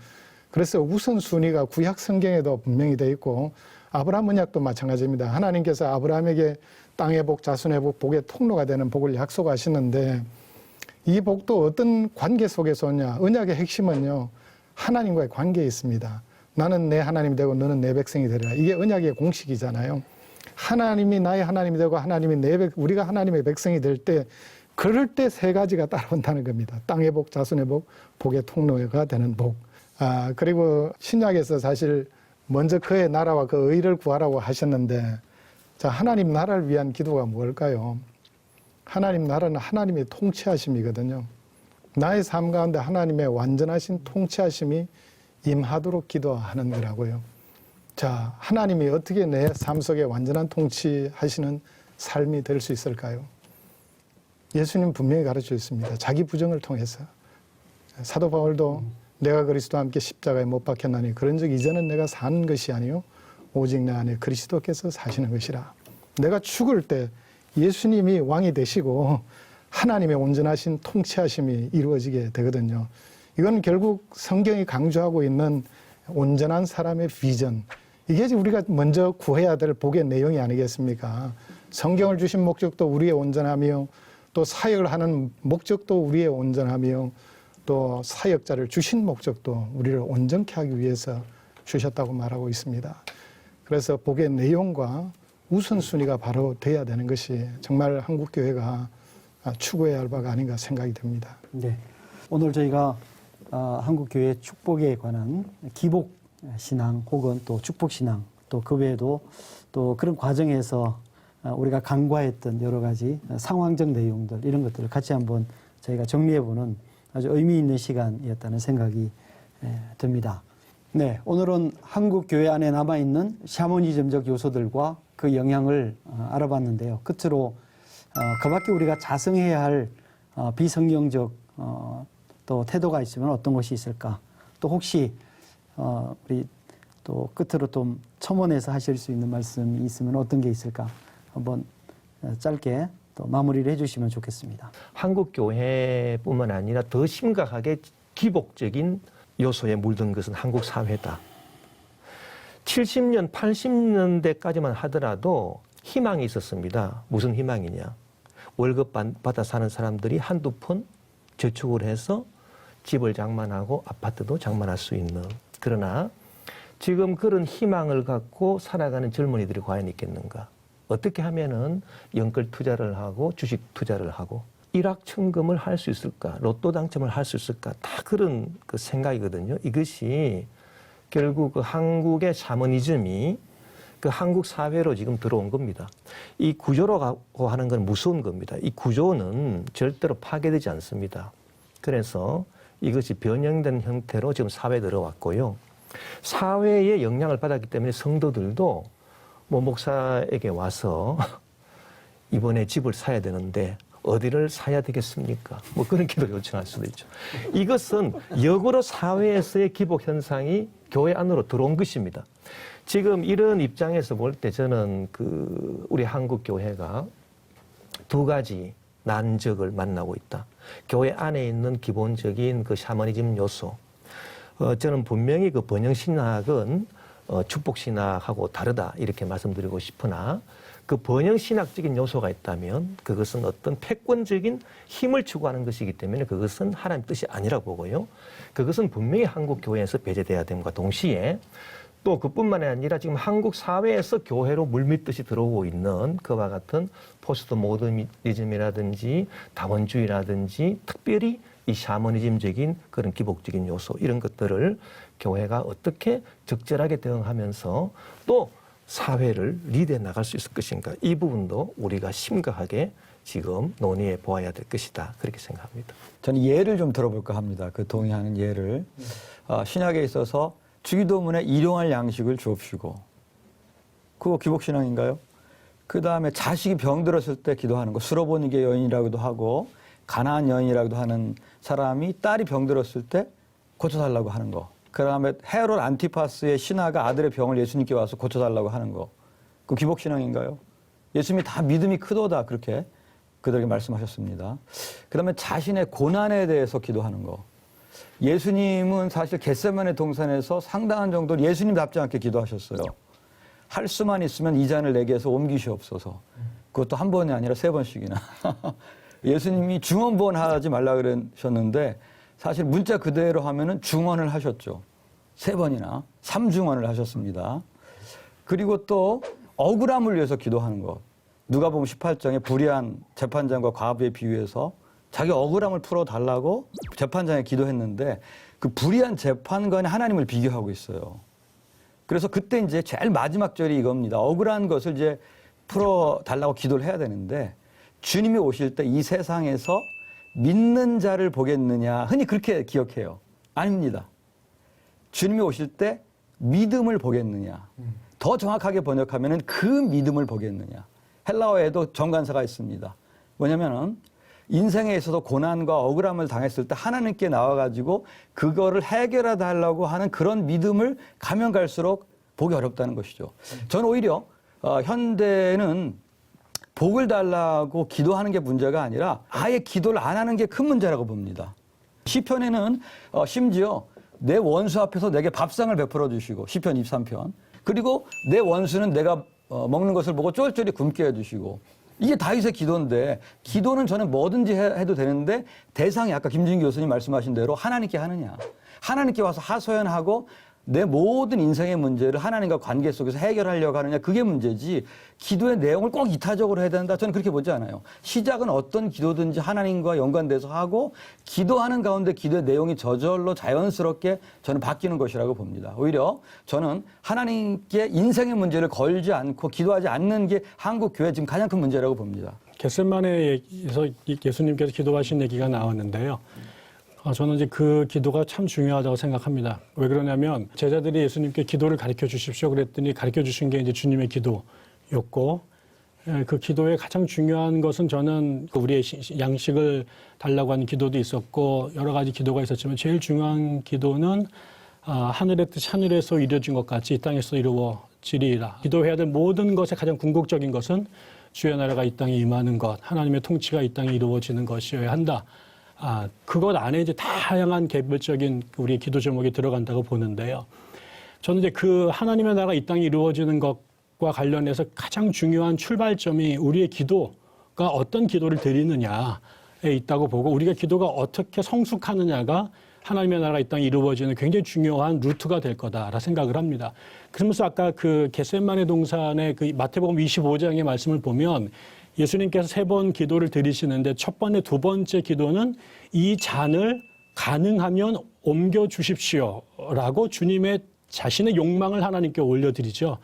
[SPEAKER 4] 그래서 우선순위가 구약 성경에도 분명히 되어 있고 아브라함 언약도 마찬가지입니다. 하나님께서 아브라함에게 땅의 복, 자손의 복, 복의 통로가 되는 복을 약속하시는데 이 복도 어떤 관계 속에서 오냐. 언약의 핵심은요. 하나님과의 관계에 있습니다. 나는 내 하나님이 되고 너는 내 백성이 되리라. 이게 언약의 공식이잖아요. 하나님이 나의 하나님이 되고 우리가 하나님의 백성이 될 때 그럴 때 세 가지가 따라온다는 겁니다. 땅의 복, 자손의 복, 복의 통로가 되는 복. 그리고 신약에서 사실 먼저 그의 나라와 그 의를 구하라고 하셨는데 자, 하나님 나라를 위한 기도가 뭘까요? 하나님 나라는 하나님의 통치하심이거든요. 나의 삶 가운데 하나님의 완전하신 통치하심이 임하도록 기도하는 거라고요. 자, 하나님이 어떻게 내 삶 속에 완전한 통치하시는 삶이 될 수 있을까요? 예수님 분명히 가르쳐 있습니다. 자기 부정을 통해서. 사도 바울도 내가 그리스도와 함께 십자가에 못 박혔나니 그런즉 이제는 내가 사는 것이 아니요 오직 내 안에 그리스도께서 사시는 것이라. 내가 죽을 때 예수님이 왕이 되시고 하나님의 온전하신 통치하심이 이루어지게 되거든요. 이건 결국 성경이 강조하고 있는 온전한 사람의 비전. 이게 우리가 먼저 구해야 될 복의 내용이 아니겠습니까? 성경을 주신 목적도 우리의 온전하며 또 사역을 하는 목적도 우리의 온전하며 또 사역자를 주신 목적도 우리를 온전케 하기 위해서 주셨다고 말하고 있습니다. 그래서 복의 내용과 우선순위가 바로 돼야 되는 것이 정말 한국교회가 추구해야 할 바가 아닌가 생각이 듭니다.
[SPEAKER 1] 네. 오늘 저희가 한국교회 축복에 관한 기복 신앙 혹은 또 축복 신앙 또 그 외에도 또 그런 과정에서 우리가 간과했던 여러 가지 상황적 내용들 이런 것들을 같이 한번 저희가 정리해보는 아주 의미 있는 시간이었다는 생각이 듭니다. 네, 오늘은 한국 교회 안에 남아있는 샤머니즘적 요소들과 그 영향을 알아봤는데요. 끝으로 그 밖에 우리가 자성해야 할 비성경적 또 태도가 있으면 어떤 것이 있을까? 또 혹시 우리 또 끝으로 좀 첨언해서 하실 수 있는 말씀이 있으면 어떤 게 있을까? 한번 짧게 또 마무리를 해주시면 좋겠습니다.
[SPEAKER 5] 한국 교회뿐만 아니라 더 심각하게 기복적인 요소에 물든 것은 한국 사회다. 70년, 80년대까지만 하더라도 희망이 있었습니다. 무슨 희망이냐? 월급 받아 사는 사람들이 한두 푼 저축을 해서 집을 장만하고 아파트도 장만할 수 있는. 그러나 지금 그런 희망을 갖고 살아가는 젊은이들이 과연 있겠는가? 어떻게 하면은 연끌 투자를 하고 주식 투자를 하고 일확천금을 할 수 있을까? 로또 당첨을 할 수 있을까? 다 그런 그 생각이거든요. 이것이 결국 그 한국의 샤머니즘이 그 한국 사회로 지금 들어온 겁니다. 이 구조라고 하는 건 무서운 겁니다. 이 구조는 절대로 파괴되지 않습니다. 그래서 이것이 변형된 형태로 지금 사회에 들어왔고요. 사회에 영향을 받았기 때문에 성도들도 뭐 목사에게 와서 이번에 집을 사야 되는데 어디를 사야 되겠습니까? 뭐 그런 기도 요청할 수도 있죠. 이것은 역으로 사회에서의 기복 현상이 교회 안으로 들어온 것입니다. 지금 이런 입장에서 볼 때 저는 그 우리 한국 교회가 두 가지 난적을 만나고 있다. 교회 안에 있는 기본적인 그 샤머니즘 요소. 저는 분명히 그 번영신학은 축복신학하고 다르다 이렇게 말씀드리고 싶으나 그 번영신학적인 요소가 있다면 그것은 어떤 패권적인 힘을 추구하는 것이기 때문에 그것은 하나님 뜻이 아니라 보고요. 그것은 분명히 한국 교회에서 배제돼야 됨과 동시에 또 그뿐만 아니라 지금 한국 사회에서 교회로 물밀듯이 들어오고 있는 그와 같은 포스트 모더니즘이라든지 다원주의라든지 특별히 이 샤머니즘적인 그런 기복적인 요소 이런 것들을 교회가 어떻게 적절하게 대응하면서 또 사회를 리드해 나갈 수 있을 것인가 이 부분도 우리가 심각하게 지금 논의해 보아야 될 것이다 그렇게 생각합니다.
[SPEAKER 3] 저는 예를 좀 들어볼까 합니다. 그 동의하는 예를 신약에 있어서 주기도문에 일용할 양식을 주옵시고 그거 기복신앙인가요? 그 다음에 자식이 병들었을 때 기도하는 거 수로보니게 여인이라고도 하고 가나안 여인이라고도 하는 사람이 딸이 병들었을 때 고쳐달라고 하는 거. 그 다음에 헤롯 안티파스의 신하가 아들의 병을 예수님께 와서 고쳐달라고 하는 거. 그 기복신앙인가요? 예수님이 다 믿음이 크도다 그렇게 그들에게 말씀하셨습니다. 그 다음에 자신의 고난에 대해서 기도하는 거. 예수님은 사실 겟세마네 동산에서 상당한 정도로 예수님답지 않게 기도하셨어요. 할 수만 있으면 이 잔을 내게 해서 옮기시옵소서. 그것도 한 번이 아니라 3번씩이나. 예수님이 중언부언하지 말라 그러셨는데 사실 문자 그대로 하면은 중언을 하셨죠. 3번이나 3중언을 하셨습니다. 그리고 또 억울함을 위해서 기도하는 것. 누가복음 18장에 불의한 재판장과 과부에 비유해서 자기 억울함을 풀어달라고 재판장에 기도했는데 그 불의한 재판관이 하나님을 비교하고 있어요. 그래서 그때 이제 제일 마지막 절이 이겁니다. 억울한 것을 이제 풀어달라고 기도를 해야 되는데 주님이 오실 때 이 세상에서 믿는 자를 보겠느냐. 흔히 그렇게 기억해요. 아닙니다. 주님이 오실 때 믿음을 보겠느냐. 더 정확하게 번역하면 그 믿음을 보겠느냐. 헬라어에도 정관사가 있습니다. 뭐냐면은 인생에 있어서 고난과 억울함을 당했을 때 하나님께 나와가지고 그거를 해결해 달라고 하는 그런 믿음을 가면 갈수록 보기 어렵다는 것이죠. 저는 오히려 현대는 복을 달라고 기도하는 게 문제가 아니라 아예 기도를 안 하는 게 큰 문제라고 봅니다. 시편에는 심지어 내 원수 앞에서 내게 밥상을 베풀어 주시고 시편 23편. 그리고 내 원수는 내가 먹는 것을 보고 쫄쫄이 굶게 해주시고 이게 다윗의 기도인데 기도는 저는 뭐든지 해도 되는데 대상이 아까 김진규 교수님 말씀하신 대로 하나님께 하느냐. 하나님께 와서 하소연하고 내 모든 인생의 문제를 하나님과 관계 속에서 해결하려고 하느냐 그게 문제지 기도의 내용을 꼭 이타적으로 해야 된다 저는 그렇게 보지 않아요. 시작은 어떤 기도든지 하나님과 연관돼서 하고 기도하는 가운데 기도의 내용이 저절로 자연스럽게 저는 바뀌는 것이라고 봅니다. 오히려 저는 하나님께 인생의 문제를 걸지 않고 기도하지 않는 게 한국 교회 지금 가장 큰 문제라고 봅니다.
[SPEAKER 6] 겟세마네에서 예수님께서 기도하신 얘기가 나왔는데요. 저는 이제 그 기도가 참 중요하다고 생각합니다. 왜 그러냐면 제자들이 예수님께 기도를 가르쳐 주십시오 그랬더니 가르쳐 주신 게 이제 주님의 기도였고 그 기도의 가장 중요한 것은 저는 우리의 양식을 달라고 하는 기도도 있었고 여러 가지 기도가 있었지만 제일 중요한 기도는 하늘의 뜻 하늘에서 이루어진 것 같이 이 땅에서 이루어지리라. 기도해야 될 모든 것의 가장 궁극적인 것은 주의 나라가 이 땅에 임하는 것, 하나님의 통치가 이 땅에 이루어지는 것이어야 한다. 그것 안에 이제 다양한 개별적인 우리의 기도 제목이 들어간다고 보는데요. 저는 이제 그 하나님의 나라가 이 땅에 이루어지는 것과 관련해서 가장 중요한 출발점이 우리의 기도가 어떤 기도를 드리느냐에 있다고 보고 우리가 기도가 어떻게 성숙하느냐가 하나님의 나라가 이 땅에 이루어지는 굉장히 중요한 루트가 될 거다라 생각을 합니다. 그러면서 아까 그 겟세마네 동산의 그 마태복음 25장의 말씀을 보면 예수님께서 3번 기도를 드리시는데 첫 번째, 두 번째 기도는 이 잔을 가능하면 옮겨 주십시오라고 주님의 자신의 욕망을 하나님께 올려드리죠.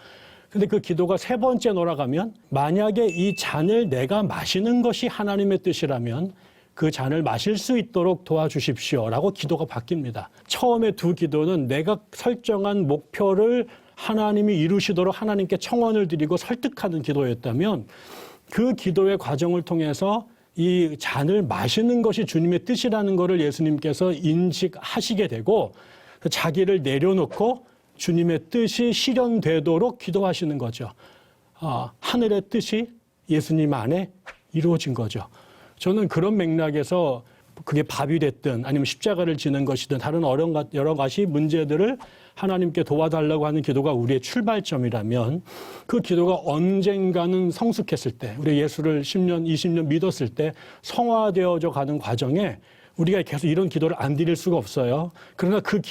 [SPEAKER 6] 근데 그 기도가 3번째 돌아가면 만약에 이 잔을 내가 마시는 것이 하나님의 뜻이라면 그 잔을 마실 수 있도록 도와주십시오라고 기도가 바뀝니다. 처음에 두 기도는 내가 설정한 목표를 하나님이 이루시도록 하나님께 청원을 드리고 설득하는 기도였다면 그 기도의 과정을 통해서 이 잔을 마시는 것이 주님의 뜻이라는 것을 예수님께서 인식하시게 되고 자기를 내려놓고 주님의 뜻이 실현되도록 기도하시는 거죠. 하늘의 뜻이 예수님 안에 이루어진 거죠. 저는 그런 맥락에서 그게 밥이 됐든 아니면 십자가를 지는 것이든 다른 여러 가지 문제들을 하나님께 도와달라고 하는 기도가 우리의 출발점이라면 그 기도가 언젠가는 성숙했을 때 우리 예수를 10년, 20년 믿었을 때 성화되어져 가는 과정에 우리가 계속 이런 기도를 안 드릴 수가 없어요. 그러나 그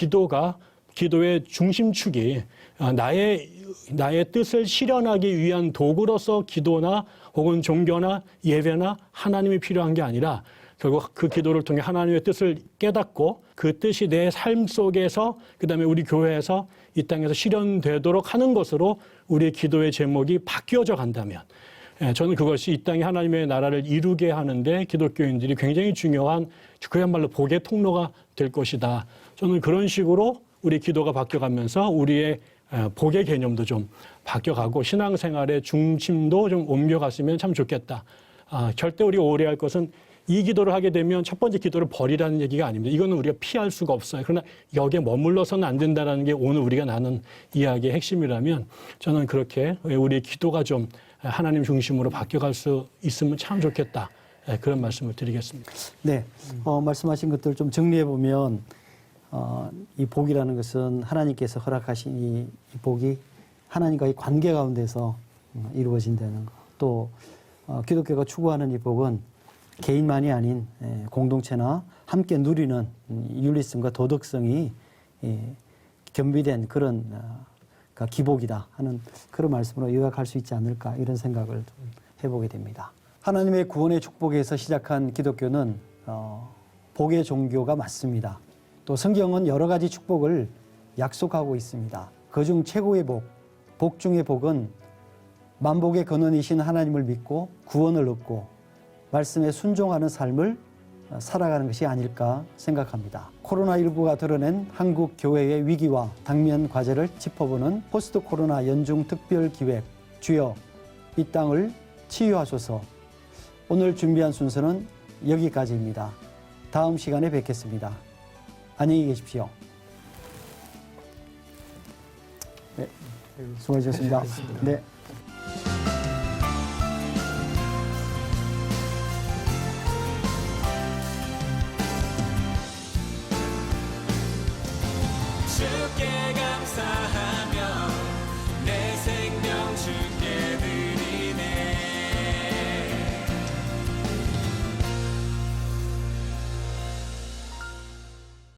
[SPEAKER 6] 기도의 중심축이 나의 뜻을 실현하기 위한 도구로서 기도나 혹은 종교나 예배나 하나님이 필요한 게 아니라 결국 그 기도를 통해 하나님의 뜻을 깨닫고 그 뜻이 내 삶 속에서 그다음에 우리 교회에서 이 땅에서 실현되도록 하는 것으로 우리의 기도의 제목이 바뀌어져 간다면 저는 그것이 이 땅에 하나님의 나라를 이루게 하는데 기독교인들이 굉장히 중요한 그야말로 복의 통로가 될 것이다. 저는 그런 식으로 우리 기도가 바뀌어가면서 우리의 복의 개념도 좀 바뀌어가고 신앙생활의 중심도 좀 옮겨갔으면 참 좋겠다. 절대 우리가 오해할 것은 이 기도를 하게 되면 첫 번째 기도를 버리라는 얘기가 아닙니다. 이거는 우리가 피할 수가 없어요. 그러나 여기에 머물러서는 안 된다는 게 오늘 우리가 나눈 이야기의 핵심이라면 저는 그렇게 우리의 기도가 좀 하나님 중심으로 바뀌어갈 수 있으면 참 좋겠다. 그런 말씀을 드리겠습니다.
[SPEAKER 1] 네, 말씀하신 것들 좀 정리해 보면 이 복이라는 것은 하나님께서 허락하신 이 복이 하나님과의 관계 가운데서 이루어진다는 것. 또 기독교가 추구하는 이 복은 개인만이 아닌 공동체나 함께 누리는 윤리성과 도덕성이 겸비된 그런 기복이다 하는 그런 말씀으로 요약할 수 있지 않을까 이런 생각을 좀 해보게 됩니다. 하나님의 구원의 축복에서 시작한 기독교는 복의 종교가 맞습니다. 또 성경은 여러 가지 축복을 약속하고 있습니다. 그중 최고의 복 중의 복은 만복의 근원이신 하나님을 믿고 구원을 얻고 말씀에 순종하는 삶을 살아가는 것이 아닐까 생각합니다. 코로나19가 드러낸 한국 교회의 위기와 당면 과제를 짚어보는 포스트 코로나 연중 특별 기획 주여 이 땅을 치유하소서. 오늘 준비한 순서는 여기까지입니다. 다음 시간에 뵙겠습니다. 안녕히 계십시오. 네, 수고하셨습니다. 네.
[SPEAKER 11] 주께 감사합니다.